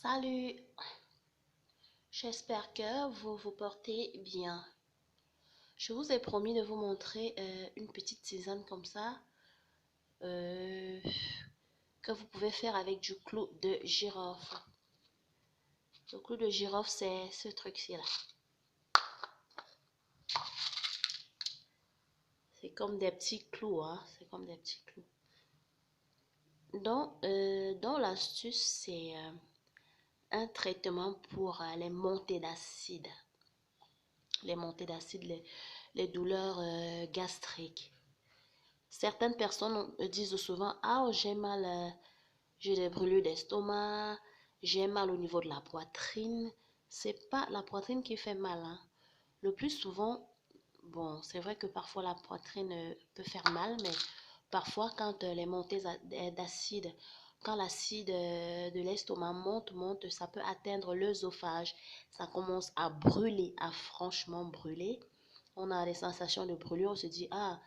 Salut, j'espère que vous vous portez bien. Je vous ai promis de vous montrer une petite tisane comme ça euh, que vous pouvez faire avec du clou de girofle. Le clou de girofle, c'est ce truc-ci là. C'est comme des petits clous, hein. C'est comme des petits clous. Donc l'astuce, c'est un traitement pour les montées d'acide. Les montées d'acide, les douleurs gastriques. Certaines personnes disent souvent, ah, j'ai mal, j'ai des brûlures d'estomac, j'ai mal au niveau de la poitrine. C'est pas la poitrine qui fait mal, hein. Le plus souvent, bon, c'est vrai que parfois la poitrine peut faire mal, mais parfois quand les montées d'acide, quand l'acide de l'estomac monte, ça peut atteindre l'œsophage. Ça commence à brûler, à franchement brûler. On a des sensations de brûlure, on se dit, ah,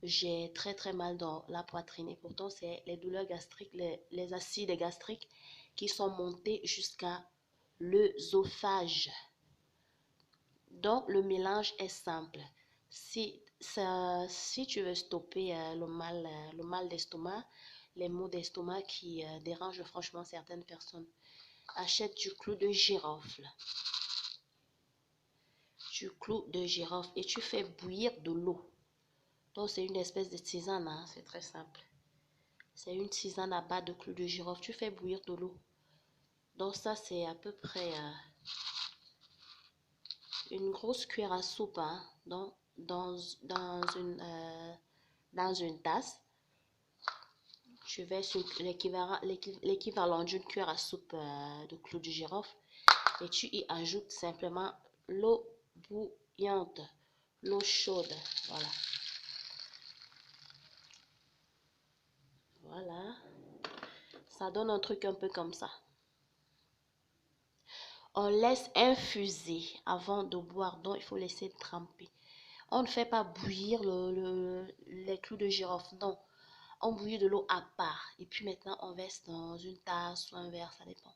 j'ai très mal dans la poitrine. Et pourtant, c'est les douleurs gastriques, les acides gastriques qui sont montés jusqu'à l'œsophage. Donc, le mélange est simple. Si tu veux stopper le mal d'estomac, les maux d'estomac qui dérangent franchement certaines personnes, achète du clou de girofle. Du clou de girofle et tu fais bouillir de l'eau. Donc, c'est une espèce de tisane, hein, c'est très simple. C'est une tisane à base de clou de girofle. Tu fais bouillir de l'eau. Donc, ça, c'est à peu près une grosse cuillère à soupe, hein, dans une tasse. Je vais sur l'équivalent d'une cuillère à soupe de clou de girofle. Et tu y ajoutes simplement l'eau bouillante, l'eau chaude. Voilà. Voilà. Ça donne un truc un peu comme ça. On laisse infuser avant de boire, donc il faut laisser tremper. On ne fait pas bouillir les clous de girofle, non. On bouillit de l'eau à part. Et puis maintenant, on verse dans une tasse ou un verre, ça dépend.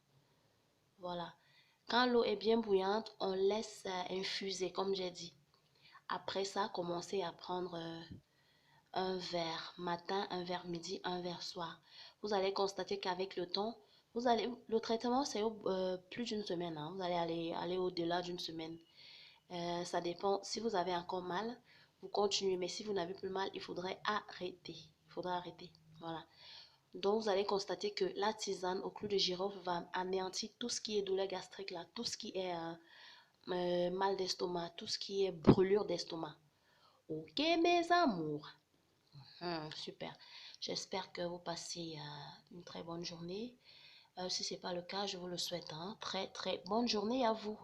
Voilà. Quand l'eau est bien bouillante, on laisse infuser, comme j'ai dit. Après ça, commencez à prendre un verre matin, un verre midi, un verre soir. Vous allez constater qu'avec le temps, le traitement, c'est plus d'une semaine, hein. Vous allez aller au-delà d'une semaine. Ça dépend. Si vous avez encore mal, vous continuez. Mais si vous n'avez plus mal, il faudrait arrêter. Il faudra arrêter. Voilà. Donc, vous allez constater que la tisane au clou de girofle va anéantir tout ce qui est douleur gastrique, là, tout ce qui est mal d'estomac, tout ce qui est brûlure d'estomac. Ok, mes amours. Super. J'espère que vous passez une très bonne journée. Si ce n'est pas le cas, je vous le souhaite, hein. Très bonne journée à vous.